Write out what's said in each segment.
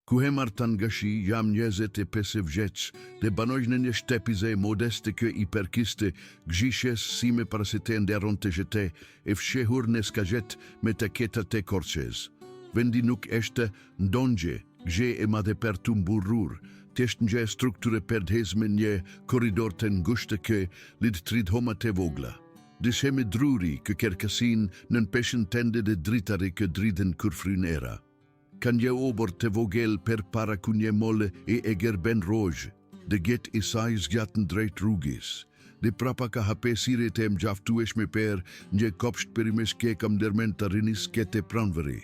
Kuhemartan gashi jam 25 vjeç dhe banoj në një shtepize modeste kë i perkiste gjishes si me parasite nderon të gjete e fshehur në skajet me të ketat e korqez. Vendi nuk eshte ndonjë, gje e madhe për të mburrur, t'eshtë një strukture perdhez me një koridor të ngushtë kë lid 3 homa të vogla. Dishemi druri kë kerkasin nën peshen tende dhe dritare kë driden kur frynera. Kan një obor të vogel per para ku një mole e gerben rojë, dhe get i saj zgjatën drejt rrugis. Dhe prapa ka hapesire të mgjaftueshme per një kopsht perimes ke kam dërmen të rinis kete pranvëri.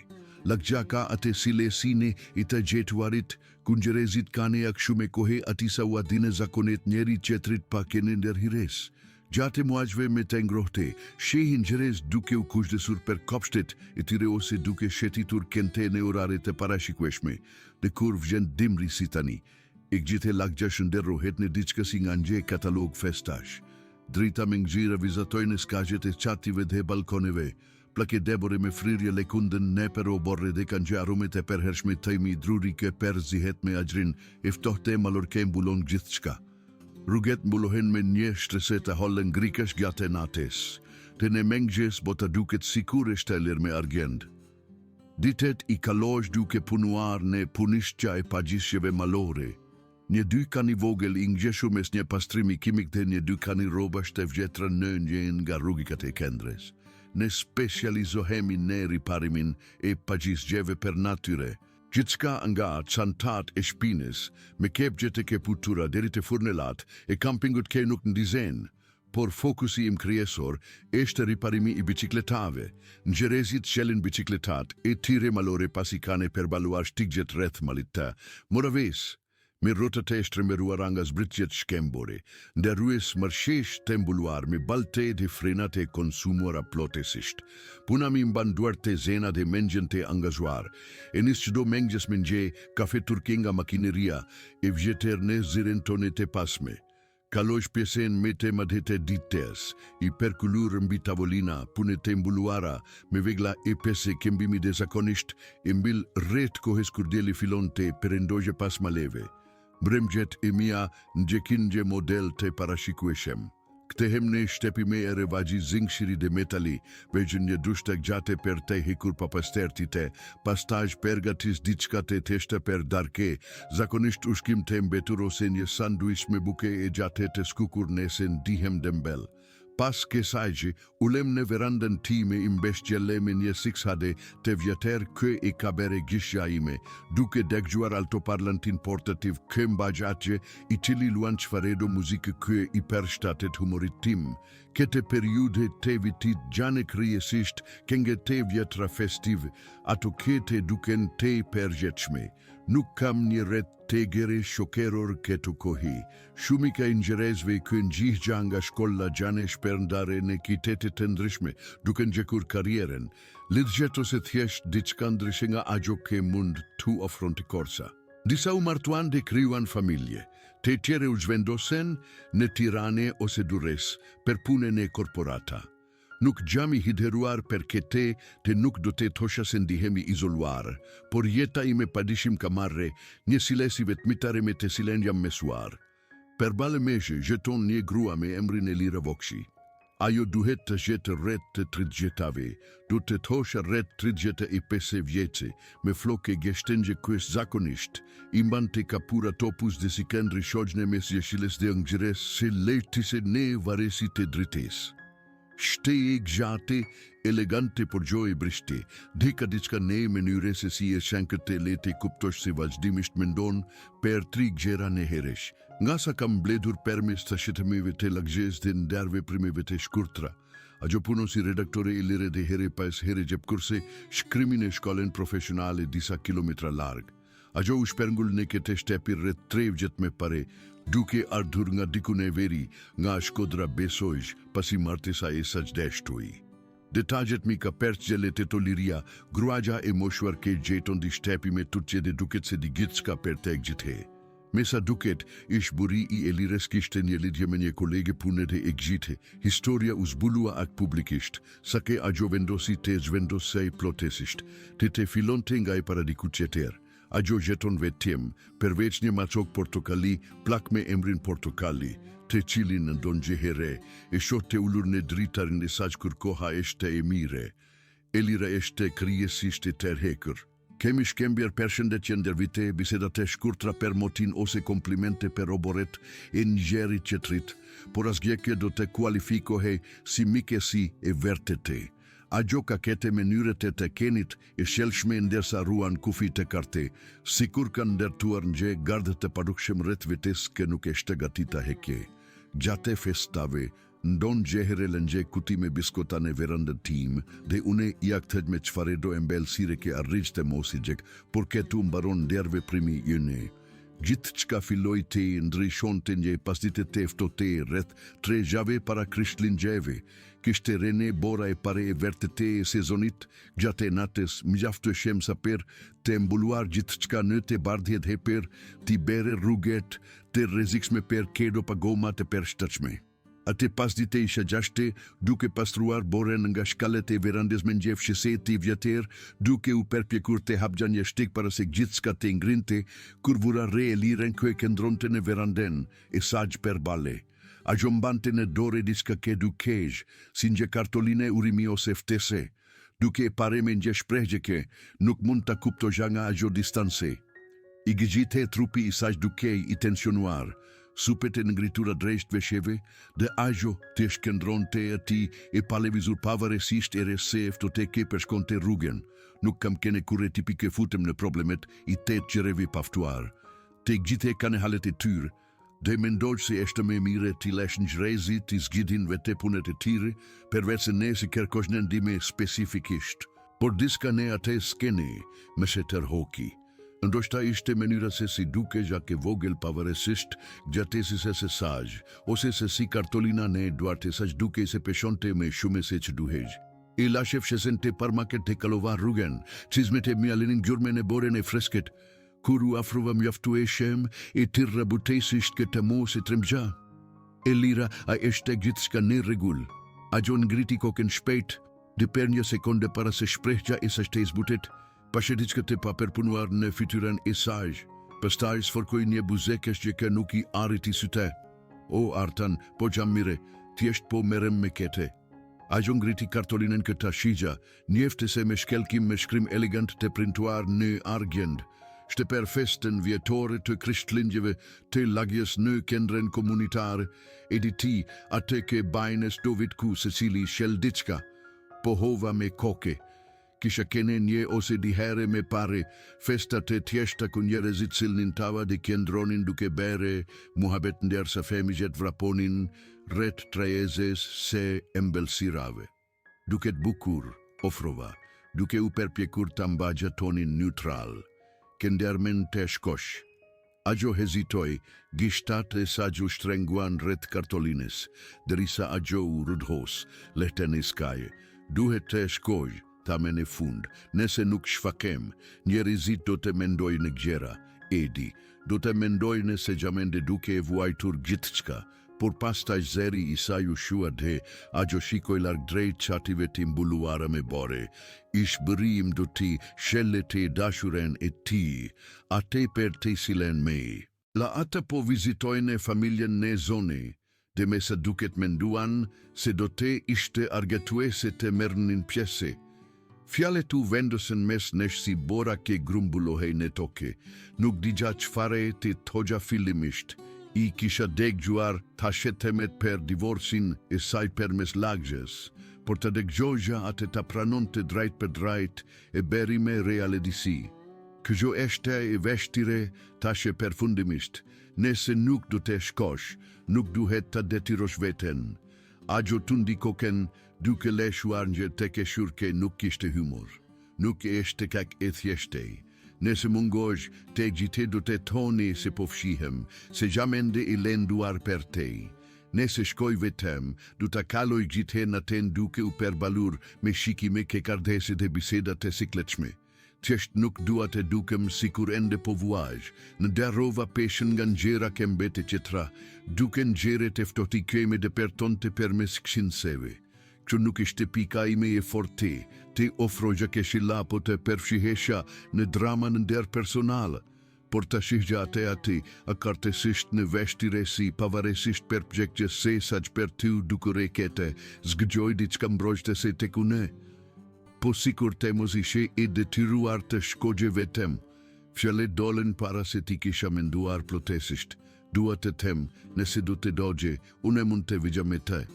Lagja ka ate silesini i të gjetuarit, kungjërezit kane ak shume kohe atisa u adine zakonet njeri qetrit pa kene ndërhires. Gjate muajve me të ngrohte, shehin gjerez duke u kushdesur per kopshtet e tyre ose duke shetitur kente në orare të parashikueshme, dhe kur vjen dimri si tani, e gjite lagja shënderrohet në diçka si nga nje katalog festash. Drita me ngjira vizatojnë skajet e qative dhe balkoneve, plake debore me frirje lekundën ne per oborre dhe kanë gjë aromet e perhershme tëjmi druri ke per zihet me ajrin, eftohte malorke mbulon gjithçka. Rruget mbulohen me një shtrese të hollën grikesh gjatë nates, të në mengjes bota duket sikur e shtelir me argend. Ditet i kaloj duke punuar në punishqa e pagjishjeve malore. Një dy kani vogël i ngjeshur mes një pastrimi kimik dhe një dy kani robash të vjetra në njën nga rrugikat e kendres. Ne specializohemi në riparimin e pagjishjeve per natyre, gjithçka nga çantat e shpines, me kepgjet e keputura deri te furnelat e kampingut ke nuk ndizen, por fokusi im kryesor është riparimi i bicikletave. Njerëzit shelin bicikletat e tire malore pasi kanë përballuar shtigjet rreth malit të Moraves, me rrotat e shtremeruara nga zbritjet shkembore, ndërrues marshesh të mbuluar me balte dhe frenat e konsumuara plotësisht. Puna mi mbanduar të zena dhe mengjen të angazhuar, e nis çdo mengjes me nje, kafe turke nga makineria, e vjeter në ziren tone të pasme. Kaloj pjesen me të madhete dites, i perkulur mbi tavolina, punet të mbuluara, me vegla e pese kembimi dhe zakonisht, e mbil rret kohes kur deli filon të perendogje pas maleve. Bremgjet e mia ndjekinje model të parashikueshëm. Kthehem në shtepime e revagji zingshiri dhe metali, vegjën një dushtek gjate per te hekur papastertite, pastaj pergatis diçka të teshta per darke, zakonisht ushkim të mbetur ose një sanduish me buke e gjate të skukur nesen dihem dembel. Pas kësaj, ulem në verandën time i mbeshqele me një siksade të vjeter kë e kabere gishja ime, duke degjuar altoparlantin portativ kë mbajatje i cili luan qfaredo muzikë kë i përshtatet humorit tim. Kete periude të vitit gjane kryesisht kenge të vjetra festiv, ato kete duken të përgjeqme. Nuk kam një ret të gere shokeror këtu kohi. Shumë ka njerëzve kën gjihgja nga shkolla gjane shperndare në kitetet të ndryshme, duken gjekur karrieren. Lidhjet ose thjesht diçka ndryshe nga ajo ke mund tu ofron të korsa. Disa u martuan dhe kryuan familje, të tjere u zhvendosen në Tirane ose Durres per punën e korporata. Nuk gjami hidheruar per kete të nuk do të thosha se ndihemi izoluar, por jeta ime padishim ka marre një silesi vetmitare me të silen jam mesuar. Per bale meshe jeton një grua me emrin Elira Vokshi. Ajo duhet të jetë rret të 30-ave, du të thosha rret 35 vjeçe, me floke geshtengje kës zakonisht, imban të kapura topus dhe si këndri shogjne mes jeshiles dhe ngjires se lejtise ne varesi të drites. Shtej gjate, elegante por gjoj brishti, dheka diçka ne mënyre se si e shankët e lete kuptosh se vazhdimisht mendon per 3 gjera në heresh. Nga sa kam bledur permis të shetëmive të lagjes dhe ndarve primive të shkurtra. Ajo punon si redaktore e lire dhe here pas here gjep kurse shkrimin e shkollen profesionale disa kilometra larg. Ajo u shperngull në këtë shtepi rreth 3 vjet me pare, duke ardhur nga dikun e veri, nga Shkodra besojsh, pasi martesa e sajdehtui. Detajet mi ka perçgjele të toliria, gruaja e moshuar ke gjeton di shtepi me tutje dhe duket se di gjithçka per tek gjithhe. Mesa duket, ish buri i Elires kishte një lidhje me një kolege punet e gjite, historia u zbulua ak publikisht, sa ke ajo vendosi të zhvendosej plotesisht, të filonte nga e paradikut qeter. Ajo jeton vetëm, përveç një machok portokalli, plak me emrin Portokalli, të cilin ndon gjehere, e shoh të ulur në dritarin e saj kur koha ishte e mire. Elira ishte kryesisht e tërhequr. Kemi shkembjer përshëndetje ndër vite, bisedat e shkurtra për motin ose komplimente për oboret e njëri qetrit, por asgjë do të kualifikohej si mikesi e vërtetë. Ajo ka kete mënyret e të kenit e shelshme ndërsa ruan kufit e karte, sikur kanë ndërtuar nje gardët e padukshëm rreth vetes që nuk ishte gatita heke. Gjate festave, ndon gjehere lëngje kuti me biskota në verandën tim, dhe une i aktet me qfare do embelësire ke arriqte mosi gjek, por ketu mbaron derve primi jëne. Gjithë qka filloj te ndryshon të nje pas dite tefto te rreth 3 jave para Krishtlin gjeve, kishte rene bora e pare e vertete e sezonit, gjate nates mjaftë shem saper të mbuluar gjithë qka në të bardhjet heper, t'i bere rruget, të rezikshme per kedo pagoma të per shtachme. Ate pas dite isha gjashte, duke pastruar boren nga shkallet e verandes me njef sheseti vjeter, duke u perpjekur të hapgjan jeshtik para se gjithë ska të ingrinte, kur vura re e liren kë e këndronte në veranden, e saj per bale. A gjombante në dore diska ke dukej, si nje kartoline urimi ose ftese, duke e pare me nje shprehje ke, nuk mund ta kupto janga a gjo distanse. I gjite trupi i saj dukej i tensionuar, supet e ngritura drejt vesheve, dhe ajo të shkendronte e ti e palevizur pavarësisht e resef të teke për shkonte rrugën. Nuk kam kene kure tipike futem në problemet i të qerevi paftuar. Te gjite kanë halet e tyre, dhe mendoj se eshte me mire t'i lesh në gjrezi t'i zgjidhin vete punet e tire, përveç se ne si kërkosh në ndime spesifikisht. Por diska ne ate skene, me se tërhoki. Ndoshta ishte mënyra se si duke gjake vogël pavarësisht gjatesi se saj, ose se si kartolina ne duarte saj duke se peshonte me shume se që duhej. I lashef shesen te parmaket te kalova rrugën, cizmet e mjalinin gjurme në boren e fresket, kur u afrova mjaftu e shem e tirra butesisht këtë mos e tremgja. Elira a ishte gjithë shka në regull. A gjon ngriti koken shpejt, dhe per një sekonde para se shprehja e sa shtes butet, pashetic që të paperpunuar në fytyrën e saj, pastaj sforkoj një buzekesh që ka nuk i ariti syte. O, Artan, po gjam mire, thjesht po merem me kete. Ajo ngriti kartolinën këta shigja, njefte se me shkelkim me shkrim elegant të printuar në argjend, shte per festen vjetore të krishtlindjeve të lagjes në kendren komunitar, editi atë ke bajnes dovitku Cecili Sheldicka, pohova me koke, kisha kene një ose di here me pare, festa të tjeshta ku njerëzit silnin tava dhe kendronin duke bere, muhabet ndërsa femigjet vraponin, ret trajezes se embelsirave. Duket bukur, ofrova, duke u perpjekur të mbagja tonin neutral, kendermen të shkosh. Ajo hezitoj, gishtat e saju shtrenguan ret kartolines, derisa ajo u rudhos, lehten iskaje, duhet të shkoj, tamen e fund, nëse nuk shfakem, njerëzit do të mendoj në gjera, edi, do të mendoj nëse gjamende duke e vuajtur gjithë qka, por pastaj zeri i saj u shua dhe, ajo shikoj larg drejt qative të mbuluara me bore, ish bërim do ti, shelle të dashuren e ti, ate per të silen me. La ata po vizitojnë familjen në zone, dhe me sa duket menduan, se do të ishte argatuese të mërnin pjese. Fjallet u vendosen mes nesh si bora ke grumbulohej në toke, nuk digja qfare të togja fillimisht, i kisha degjuar ta shetemet per divorcin e saj per mes lagjes, por të degjoja atë ta pranon të drejt për drejt e beri me realedisi. Këgjo eshte e veshtire tashe përfundimisht, nëse nuk du të shkosh, nuk duhet të detirosh veten. Ajo tundi koken duke leshuar një të keshurke nuk kishte humor. Nuk eshte kak e thjeshtej. Nëse mungoj të gjite du të toni se pofshihem, se gjamende i lenduar per tej. Nëse shkoj vetem, du të kaloj gjite në ten duke u perbalur me shikime ke kardesit e bisedat e sikletshme. Thjesht nuk dua të dukem sikur ende po vuaj, në derova peshen nga ngjera kembete qetra, duke ngjere të ftoti keme dhe per tonte per mes kshinseve. që nuk ishte pika ime e forte, te ofroja che shilapo të përfshihesha në dramën ndër personal, por të shihja ati akartesisht në veshtire si pavarësisht përpjekje se saq për ty dukure kete, zgëgjoj diçka mbrojtë se tek unë. Po sikur të mos ishe e detyruar të shkogje vetem, fjallet dolen para se ti kisha menduar plotesisht. Dua të them, nëse du të dogje, unë mund të vigja me te.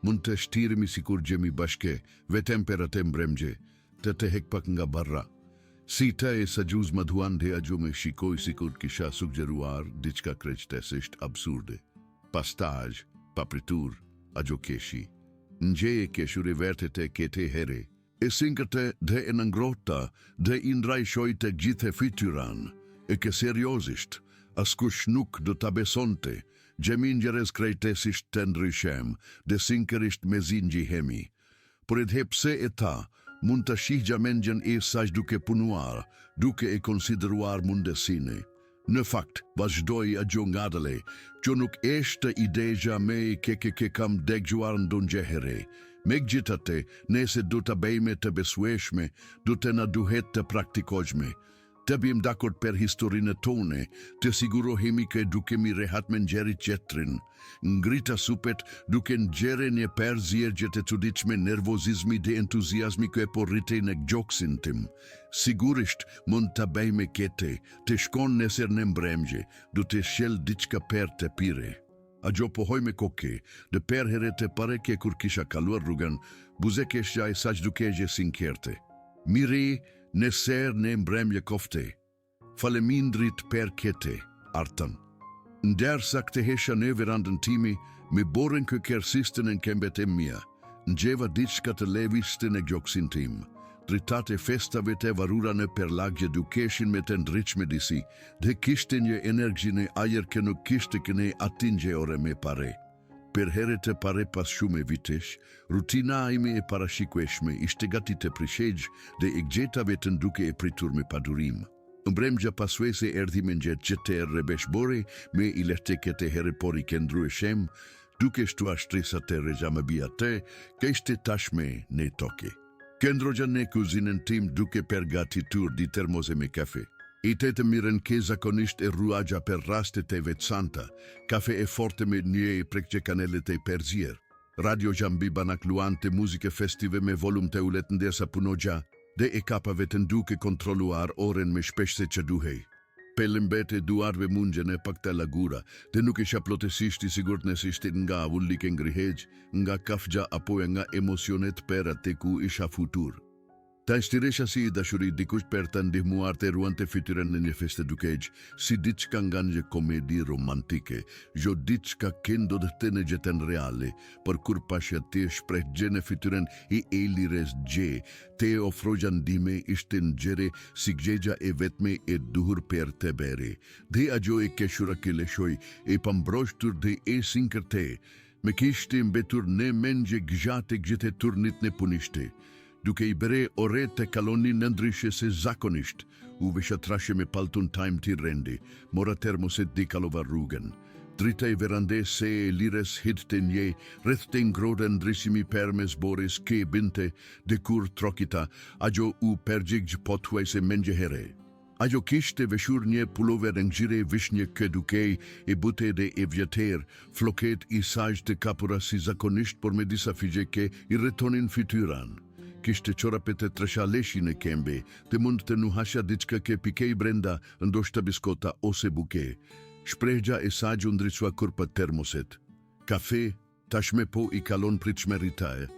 Mund të shtiremi sikur gjemi bashke, vetem për atë mbremgje, të hek pak nga barra. Si ta e sa gjuz madhuan dhe agjo me shikoj sikur kisha suggeruar diçka kreqtesisht absurde. Pastaj, papritur, agjo keshi. Nje e keshu rivertet e kete here. E sinkërte dhe e nëngrota dhe i ndrajshoj të gjithë fytyran, e ke seriosisht, askush nuk do ta besonte, gjemin gjeres krejtesisht të ndryshem, dhe sinkërisht me zingjihemi. Por edhe pse e ta, mund të shihja mendjen e saj duke punuar, duke e konsideruar mundesine. Në fakt, vazhdoj agjo ngadale, që nuk eshte ideja me ke kam degjuar ndonjëherë. Me gjithate, nëse du të bëjme të besueshme, du të na duhet të praktikojme. Të bim dakord për historinë tone, të sigurohemi që duke mi rehat me njeri qetrin. Ngrita supet duke ngjere një përzierje të çuditshme nervozizmi dhe entuziazmi që e porritej në gjoksin tim. Sigurisht mund të bëjme kete, të shkon nesër në mbremgje, du të shel diçka për të pire. Agjo pohoj me koke, dhe per heret e pare ke kur kisha kaluar rrugën, buzek esha e saq duke gje sinkerte. Miri, nëser në mbremje kofte. Falemindrit per kete, artën. Ndërsa këtë hesha në verandën timi, me borën kë kersistën në kembet e mia, ngjeva diçka të levistën e gjoksin tim. Dritate festave të varura në perlagje dukeshin me të ndryqme disi, dhe kishte një energji në ajer që nuk kishte këne atingje ore me pare. Per heret e pare pas shumë vitesh, rutina ime e parashikueshme ishte gati të prishegj dhe i gjeta vetën duke e pritur me padurim. Mbremgja pasuese erdhi me njet gjete e rebeshbore me i lehteket e here por i kendru e shem, duke shtu ashtrisat e reja me bia te, ka ishte tashme në toke. Këndroja në kuzinën tim duke përgatitur di termose me kafe. I të miren ke zakonisht e ruagja per rastet e veçanta, kafe e forte me një e prekqe kanelet e perzier. Radio Gjambi banak luante muzike festive me volum të ulet ndesa punogja, dhe e kapave të duke kontroluar oren me shpeshse që duhej. Pelembete duarve mundjen e pak të lagura, dhe nuk isha plotësisht i sigurt nëse ishte nga vullike ngrihegj, nga kafgja apo nga emocionet për atë ku isha futur. Ta ishtiresha si i dashuri dikush për të ndihmuar të ruante fytyrën në një feste dukejgj, si diçka nga një komedi romantike, jo diçka kendo dhe të në gjetën reale, për kur pashja të shpreh gjene fytyrën i e lires gje, te ofroja ndime ishte në gjere si gjegja e vetme e duhur për të bere. Dhe agjo e keshura ke leshoj, e pambroshtur dhe e sinkërte, me kishte mbetur në mendje gjate gjete turnit në punishte. Duke i bere ore të kalonin në ndryshe se zakonisht, u vesha trashe me paltun time ti rendi, mora termoset di kalova rrugën. Drita i verande se e lires hit të nje, rreth të ngrode ndrysimi permes bores ke binte, de kur trokita, agjo u pergjigj pothuaj se mendje here. Ajo kishte veshur një pulover në gjire vishnje këdukej e bute dhe e vjeter, floket i saj të kapura si zakonisht por me disa figjeke i retonin fytyran. Kishte qorapet e tresha në kembe, të mund të nuhasha diçka ke pikej brenda, ndoshta biskota ose buke. Shprehja e saj u ndriçua kurpa termoset. Kafe, tashme po i kalon pritshmeritae.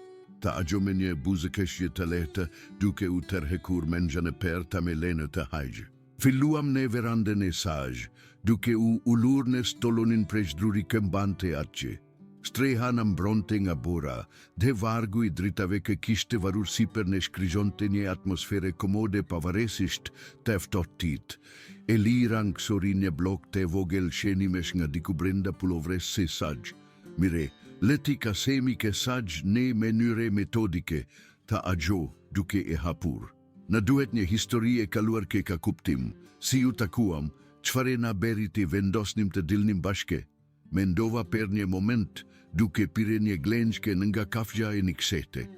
Ta agjo me një buzëkeshje të lehtë, duke u tërhekur mendjen e per ta me lene të hajgjë. Filluam në verandën e saj, duke u ulur në stolonin preshdruri këmbante atje. Streha në mbronte nga bora, dhe vargu i dritave që kishte varur siper në shkrijonte një atmosfere komode pavarësisht të ftohtit. E lira në kësori një blok të vogël shenimesh nga diku brenda pulovres se saj. Mire, leti kasemi ke saj në mënyre metodike, ta agjo duke e hapur. Na duhet një histori e kaluar ke ka kuptim, si ju takuam, çfarë na beriti vendosnim të dilnim bashke. Mendova per një moment, duke pire një glenjke nga kafja e një ksete.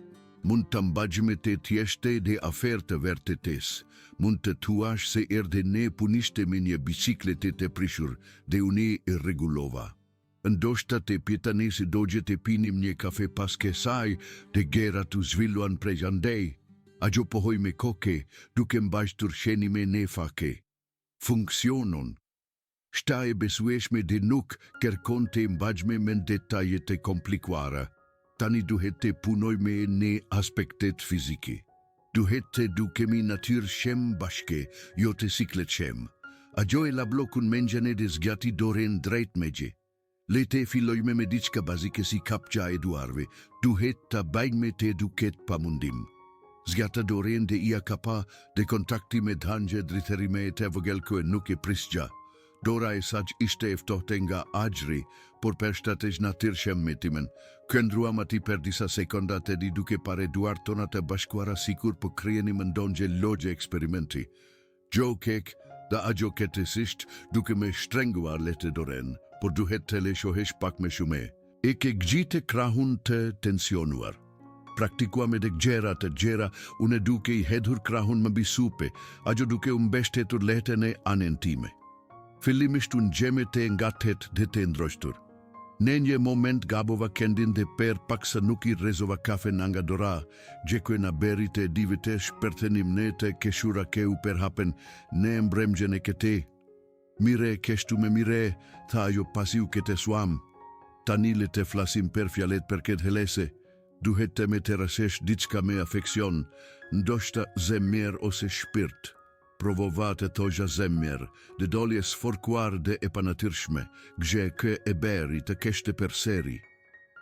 Mund të mbajme të tjeshte dhe afer të vertetes. Mund të tuash se erde ne puniste me një biciklete të prishur dhe une e regulova. Ndoshta të pjetanesi dogje të pinim një kafe pas kesaj dhe gera të zvilluan prej andej. A gjo pohoj me koke, duke mbajtur sheni me ne fake. Funksionon. Shta e besueshme dhe nuk kërkon të mbajme me detajet e komplikuara. Tani duhet të punoj me ne aspektet fiziki. Duhet të dukemi natyr shem bashke, jo të siklet shem. A gjo e la blokun mengjane dhe zgjati doren drejt megje. Le te fillojme me diçka bazike si kapqa e duarve, duhet të bajme të eduket pa mundim. Zgjata doren dhe ia kapa dhe kontakti me dhanje dritherime e të vëgelko e nuk e prisgja. Dora e saq ishte eftohte nga ajri, por per shtatej natyr shem metimen. Këndruam ati per disa sekondat e di duke pare duar tona të bashkuara sikur po kryeni më ndonjë logje eksperimenti. Gjo kek, da a gjo ketesisht duke me shtrenguar lete doren, por duhet të leshohesh pak me shume. E ke gjite krahun të tensionuar. Praktikuam edhe gjera të gjera, une duke i hedhur krahun më bisupe, a gjo duke umbeshtetur letene anentime. Fillimisht unë gjemet e ngatet dhe të ndroshtur. Në një moment gabova kendin dhe per paksa nuk i rezova kafe nga dora, gjekue na berit e divitesh për të nimnete keshura keu per hapen ne mbremgjen e kete. Mire keshtu me mire, tha ajo pasiu kete suam. Tanile te flasim per fjalet për ket helese. Duhet të me të rasesh diçka me afekcion, ndoshta zemjer ose shpirt. Provova të thoja zemjer, dhe doli e sforkuar dhe e panatyrshme, gje kë e beri të keshte per seri.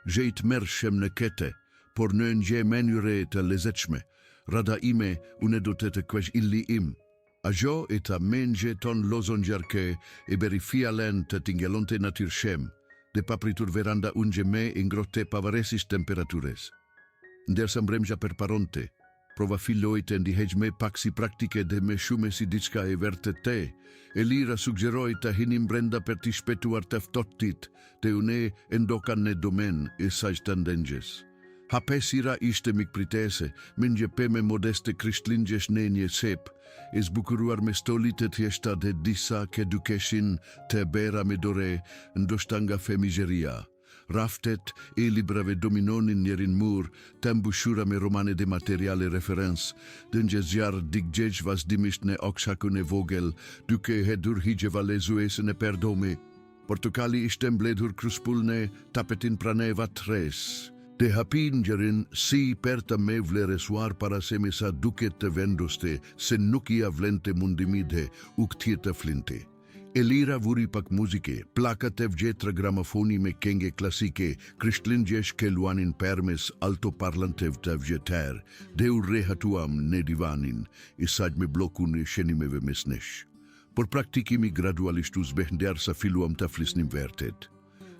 Gje i të mershem në kete, por në nje menjure të lezeqme, rada ime une do të kvesh illi im. A gjo e ta menje ton lozon gjarke e beri fialen të tingelon të natyrshem, dhe papritur veranda unje me ingrote pavaresis temperatures. Ndërsa mbremja per paronte, prova filloj të ndihejme pak si praktike dhe me shume si diçka e verte te, e lira suggeroj të hinim brenda per ti shpetuar të ftotit, të une endokan në domen e saj të ndengjes. Hapesira ishte mikpritese, men gjepeme modeste krishtlinjesh në një sep, e zbukuruar me stolitet jeshta dhe disa ke dukeshin të bera me dore, ndoshta nga femigeria. Raftet e librave dominonin njerin mur, të mbushura me romane dhe materiale referens, dhe njëzjar diggjegj vazhdimisht në okshakun e vogel, duke hedur higje valezuesën e perdome. Portokali ishte mbledhur krushpullne, tapetin praneva tres. Dhe hapin njërin si per të me vleresuar para se me sa duket të vendoste, se nuk i avlente mundimide u këtje të flinte. Elira vuri pak muzike, plakat e vjetra gramofoni me kenge klasike, krishtlinjesh ke luanin permes altoparlantev të vjeter, dhe u rehatuam në divanin, i saj me blokun e shenimeve mesnesh. Por praktikimi gradualisht u zbehnder sa filluam të flisnim vertet.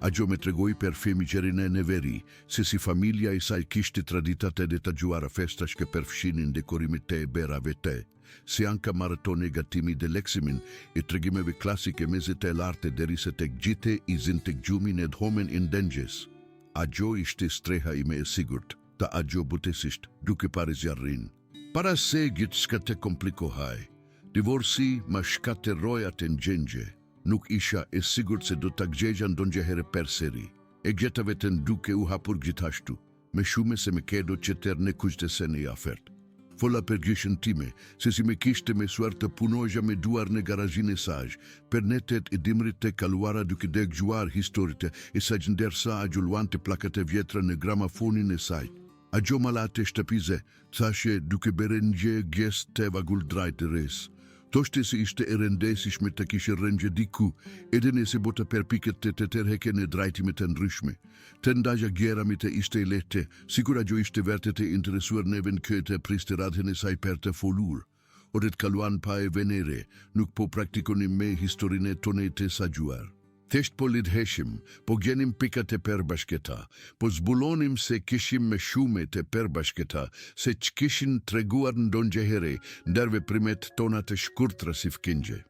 A gjo me tregoj per femigerin e neveri, se si familja i saj kishti traditate dhe të gjuara festash ke përfshinin dekorimit te e berave te, se anka maratone gatimi dhe leksimin e tregimeve klasike mezet e larte deri se tek gjite i zin tek gjumin ed homen indengjes. A gjo ishte streha ime e sigurt, ta a gjo butesisht duke pare zjarrin. Para se gjit shka te komplikohaj, divorsi ma shka te rojat e ngjengje. Nuk isha e sigurt se do të gjegjan do njëhere per seri. E gjetave të nduke u hapur gjithashtu, me shume se me kedo që tër në kujdesen e afert. Fola për gjishën time, se si me kishte me suar të punojja me duar në garajin e saj, për netet e dimrit të kaluara duke dhe gjuar historite e saj ndersa a gjulluan të plakat e vjetra në gramafonin e saj. A gjo malate shtëpize, thashe duke bere një gjes të vagull drajt e res. Toshte se ishte e rendesishme të kishe rëngje diku, edhe nëse bota përpiket të tërheke në drajtime të ndryshme. Të ndajja gjerami të ishte e lehte, sigura gjo ishte verte të interesuar neven këtë priste radhen e saj per të folur. Odet kaluan pa e venere, nuk po praktikonim me historine tone të sagjuar. Thesht po lidheshim, po gjenim pikat e përbashketa, po zbulonim se kishim me shume të përbashketa, se që kishin treguar në donjëhere, ndërve primet tona të shkurtra si fkingje.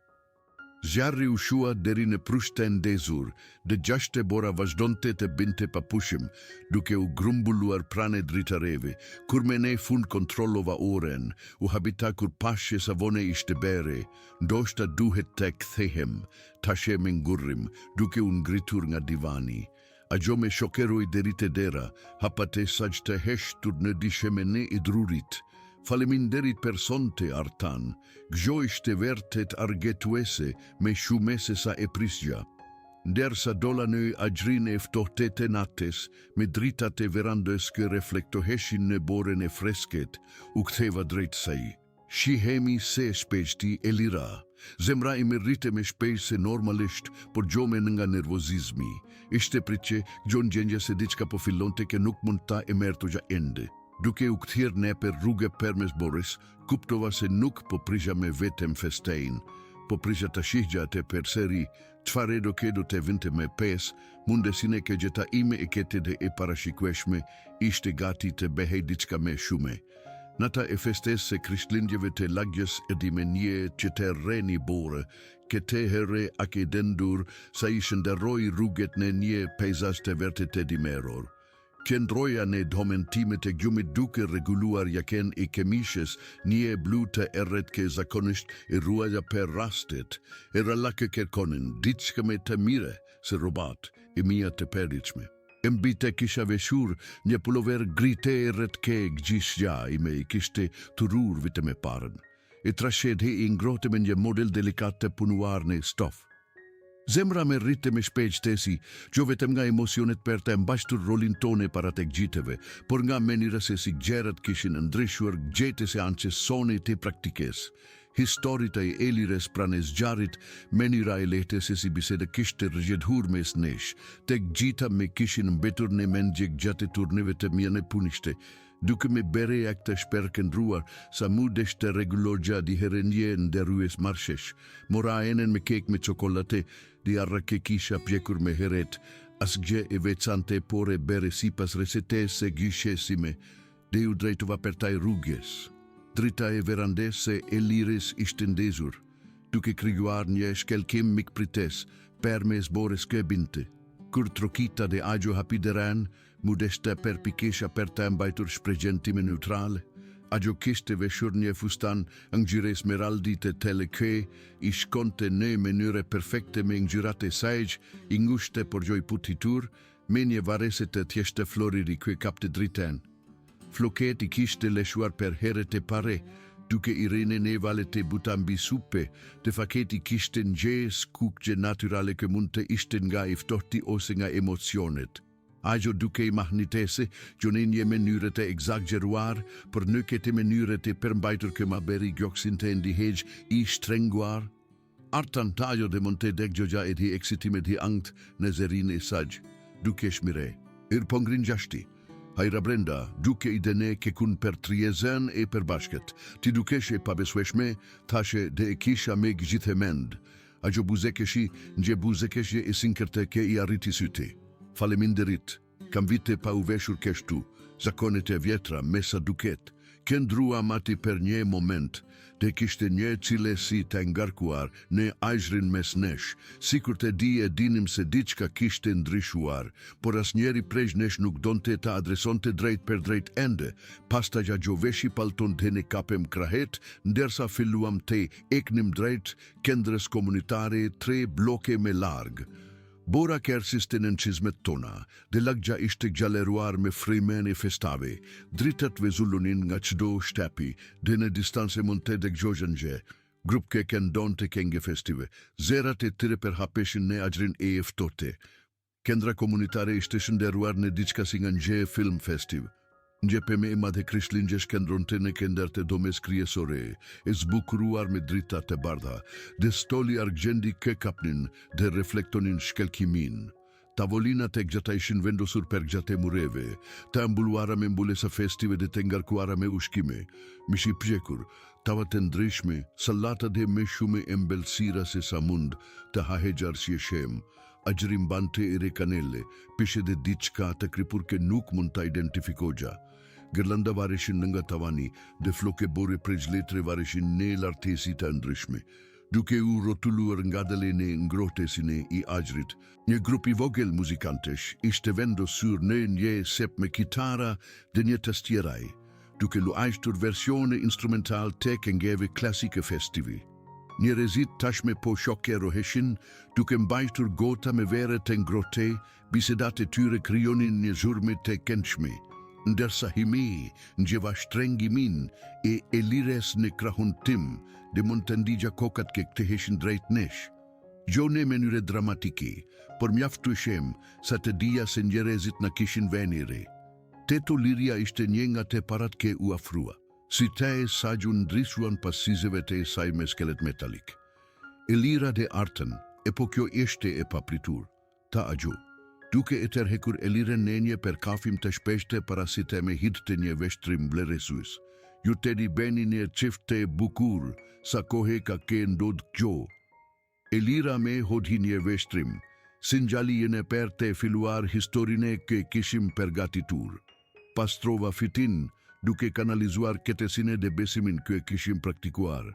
Zjarri u shua deri në prushten ndezur, dhe 6 bora vazhdonte të binte pa pushim, duke u grumbulluar pranë dritareve, kur me ne fund kontrollova oren, u habita kur pashe sa vone ishte bere, ndoshta duhet të kthehem, tashe me ngurrim, duke u ngritur nga divani. Ajo me shokeroj deri te dera, hapate saq të heshtur në dishemene I drurit. Faleminderit personte artan, gjo ishte vertet argetuese me shumese sa e prisgja. Dersa dola në ajrin e ftohtete nates, me dritat e verandës kë reflektoheshin në boren e fresket, u ktheva drejt saj. Shihemi se shpeshti e lira. Zemra I merrite me shpesh se normalisht, por gjome nga nervozizmi. Ishte pritje, gjon gjendja se diçka po fillonte ke nuk mund ta e mertoja ende. Duke u kthyer ne per rrugë përmes borës, kuptova se nuk po prisja me vetem festejn, po prisja ta shihja te përsëri, çfarë do të vinte me pes, mundesinë që gjeta ime e ketede e parashikueshme ishte gati të behej diçka me shume. Nata e festes se krishtlindjeve të lagjes e dimenje që të reni borë, që të here a ke dendur sa I shënderoj rruget në një pejzaz të vertet të dimeror. Qëndroja në domentimet e gjumit duke reguluar jaken e kemishes një blu të erret ke zakonisht e ruaja per rastet, e rallake kërkonin, diçka me të mire se robat e mia të periqme. Mbite kisha veshur një pullover grite e rret ke gjishja I me I kishte turur vite me parën. E trashed he I ngrote me një model delikat të punuar në stof. Zemra me rritte me shpejtësi, jo vetëm nga emocionet për të mbashtur rolin tone para tek gjiteve, por nga menira se si gjerat kishin ndryshuar gjetës e anqesoni të praktikes. Historit e elires pranë zgjarit, menira e lehte se si biseda kishte rrjedhur mes nesh, tek gjita me kishin mbetur në mendje gjatë turneve të mia në punishte, duke me bere ak të shperkëndruar sa mu deshte regulorgja di herenje nderues marshesh, mora enen me kek me çokolate, di arrake kisha pjekur me heret, asgje e veçante pore bere sipas resetes se gjishesime, dhe u drejtova për taj rrugjes. Drita e verandes se e lires ishte ndezur, duke krijuar një shkelkim mikprites, permes bores këbinte. Kur trokita de agjo hapideran, mu deshte perpikesha për të mbajtur shpregjentime neutrale, agjo kishte veshur një fustan ngjyre smeraldi të telekë, I shkonte në mënyre perfekte me ngjyrate sajgj, I ngushte por gjoj putitur, me një varese të tjeshte floriri kë kapte driten. Floket I kishte leshuar per heret e pare, duke I rene ne valet e butambi supe, të faketi kishte nje skukje naturale kë mund të ishte nga I ftohti ose nga emocionet. Ajo duke I mahnitese, gjo në një mënyre të exaggeruar, për në këtë mënyre të përmbajtur kë maberi gjoksin të ndihej I shtrenguar. Artan tajo dhe monte dek gjogja e di eksitimet di angt në zerin e saj, duke shmire. Pongrin gjashti. Hajra Brenda, duke I dene ke kun per triezen e per bashket, ti dukeshe pabesueshme, tashe dhe e kisha me gjithemend. Ajo buzekeshi, nje buzekeshje e sinkerte ke I arriti syti. Faleminderit, kam vite pa u veshur keshtu, zakonet e vjetra, mesa duket, këndrua mati per një moment, dhe kishte një cilesi të ngarkuar në ajrin mes nesh, sikur të di e dinim se diçka kishte ndryshuar, por as njeri prej nesh nuk donte të adresonte drejt per drejt ende, pasta gja gjoveshi palton të ne kapem krahet, ndersa filluam të eknim drejt kendres komunitare 3 bloke me larg. Bora kersiste në qizmet tona, dhe lagja ishte gjalleruar me frimen e festave, dritat vezullunin nga qdo shtepi, dhe në distanse mund të dhe gjojën gje, grup ke kendon të kenge festive, zerat e tire per hapeshin në ajrin e eftote. Kendra komunitare ishte shënderuar në diçka si nga nje film festiv. Nje peme e madhe krishtlingjesh kendronte në kendarte domes kriesore, e zbukuruar me drita të bardha, dhe stoli argjendi kë kapnin dhe reflektonin shkelkimin. Tavolinat e gjata ishin vendosur per gjate mureve, të ambuluara me mbulesa festive dhe të ngarkuara me ushkime, mishi pjekur, tavat të ndryshme, salata dhe me shume embelsira se sa mund, të hahegjar si e shem, ajrim bante e rekanele, pishe dhe diçka të kripur ke nuk mund të identifikoja. Gërlanda vareshin nga tavani, dhe floke bore prej letre vareshin në lartesi të ndryshme. duke u rotulluar ngadalën e ngrohtësinë I Ajrit. Një grup I vogël muzikantesh ishte vendosur në një sep me kitara dhe një tastieraj, duke luajtur versione instrumental të këngëve klasike festivi. Njerëzit tashme po shoqëroheshin duke mbajtur gota me vere të ngrohtë, bisedat e tyre krijonin një zhurmë të këndshme, ndërsa himi ngjeva shtrengimin e elires në krahun tim dhe mund të ndigja kokat që ktheheshin drejt nesh. Jo në mënyrë dramatike, por mjaftueshëm sa të dija se njerëzit na kishin venire. Teto liria ishte një nga të parat që u afrua. Si te sa gjun ndryshuan pas sizeve të saj me skelet metalik. Elira dhe artën, e po kjo ishte e papritur, ta agju. Duke e tërhekur Eliren në një për kafim të shpeshte para si të me hit të një veshtrim bleresues. Ju të di beni një qift të bukur, sa kohe ka ke ndod kjo. Elira me hodhi një veshtrim, singjali në per të filuar historine që kishim përgatitur. Pas trova fitin, duke kanalizuar ketesine dhe besimin që kishim praktikuar.